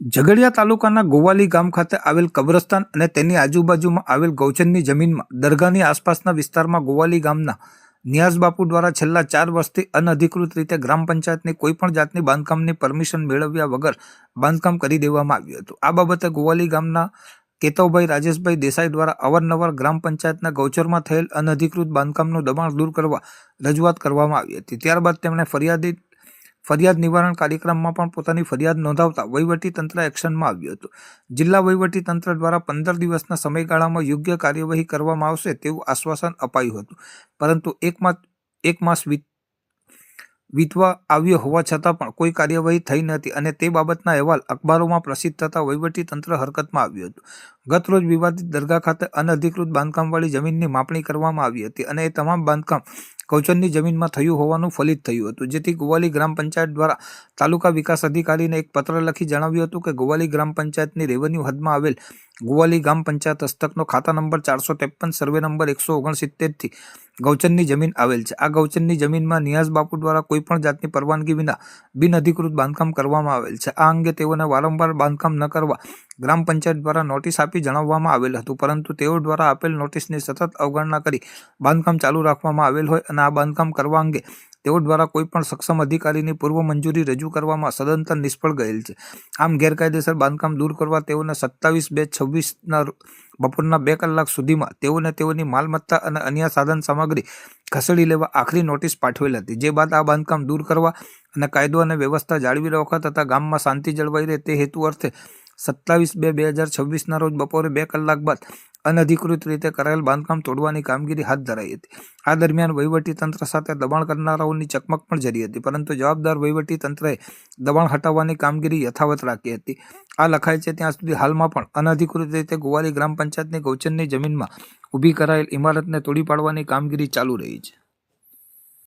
ઝઘડિયા તાલુકાના ગોવાલી ગામ ખાતે આવેલ કબ્રસ્તાન અને તેની આજુબાજુમાં આવેલ ગૌચરની જમીનમાં દરગાહની આસપાસના વિસ્તારમાં ગોવાલી ગામના નિયાઝબાપુ દ્વારા છેલ્લા 4 વર્ષથી અનધિકૃત રીતે ગ્રામ પંચાયતની કોઈપણ જાતની બાંધકામની પરમિશન મેળવ્યા વગર બાંધકામ કરી દેવામાં આવ્યું હતું। આ બાબતે ગોવાલી ગામના કેતવભાઈ રાજેશભાઈ દેસાઈ દ્વારા અવારનવાર ગ્રામ પંચાયતના ગૌચરમાં થયેલ અનધિકૃત બાંધકામનું દબાણ દૂર કરવા રજૂઆત કરવામાં આવી હતી। ત્યારબાદ તેમણે ફરિયાદ નિવારણ કાર્યક્રમમાં પણ પોતાની ફરિયાદ નોંધાવતા વહીવટી તંત્ર એક્શનમાં આવ્યું હતું। જિલ્લા વહીવટી તંત્ર દ્વારા 15 દિવસના સમયગાળામાં યોગ્ય કાર્યવાહી કરવામાં આવશે તેવું આશ્વાસન અપાયું હતું, પરંતુ એક માસ વીતવા આવ્યો હોવા છતાં પણ કોઈ કાર્યવાહી થઈ નથી અને તે બાબતના અહેવાલ અખબારોમાં પ્રસિદ્ધ થતા વહીવટી તંત્ર હરકતમાં આવ્યું હતું। ગત રોજ વિવાદિત દરગાહ ખાતે અનધિકૃત બાંધકામવાળી જમીનની માપણી કરવામાં આવી હતી અને એ તમામ બાંધકામ ગૌચરની જમીનમાં થયું હોવાનું ફલિત થયું હતું, જેથી ગોવાલી ગ્રામ પંચાયત દ્વારા તાલુકા વિકાસ અધિકારીને એક પત્ર લખી જણાવ્યું હતું કે ગોવાલી ગ્રામ પંચાયતની રેવન્યુ હદમાં આવેલ ગોવાલી ગામ પંચાયત હસ્તકનો ખાતા નંબર 453 સર્વે નંબર 169 થી ગૌચરની જમીન આવેલ છે। આ ગૌચરની જમીનમાં નિયાઝબાપુ દ્વારા કોઈપણ જાતની પરવાનગી વિના બિનઅધિકૃત બાંધકામ કરવામાં આવેલ છે। આ અંગે તેઓને વારંવાર બાંધકામ ન કરવા ગ્રામ પંચાયત દ્વારા નોટિસ આપી જણાવવામાં આવેલ હતું, પરંતુ તેઓ દ્વારા આપેલ નોટિસની સતત અવગણના કરી બાંધકામ ચાલુ રાખવામાં આવેલ હોય અને આ બાંધકામ કરવા અંગે તેઓ દ્વારા કોઈપણ સક્ષમ અધિકારીની પૂર્વ મંજૂરી રજૂ કરવામાં સદંતર નિષ્ફળ ગયેલ છે। આમ ગેરકાયદેસર બાંધકામ દૂર કરવા તેઓને 27/2/26ના બપોરના 2 કલાક સુધીમાં તેઓને તેઓની માલમત્તા અને અન્ય સાધન સામગ્રી ખસેડી લેવા આખરી નોટિસ પાઠવેલ હતી, જે બાદ આ બાંધકામ દૂર કરવા અને કાયદો અને વ્યવસ્થા જાળવી રાખવા તથા ગામમાં શાંતિ જળવાઈ રહે તે હેતુ અર્થે 27/2/2026ના રોજ બપોરે 2 કલાક બાદ અનધિકૃત રીતે કરાયેલ બાંધકામ તોડવાની કામગીરી હાથ ધરાઈ હતી। આ દરમિયાન વહીવટી તંત્ર સાથે દબાણ કરનારાઓની ચકમક પણ જરી હતી, પરંતુ જવાબદાર વહીવટી તંત્રએ દબાણ હટાવવાની કામગીરી યથાવત રાખી હતી। આ લખાય છે ત્યાં સુધી હાલમાં પણ અનધિકૃત રીતે ગોવાલી ગ્રામ પંચાયતની ગૌચરની જમીનમાં ઊભી કરાયેલ ઇમારતને તોડી પાડવાની કામગીરી ચાલુ રહી છે।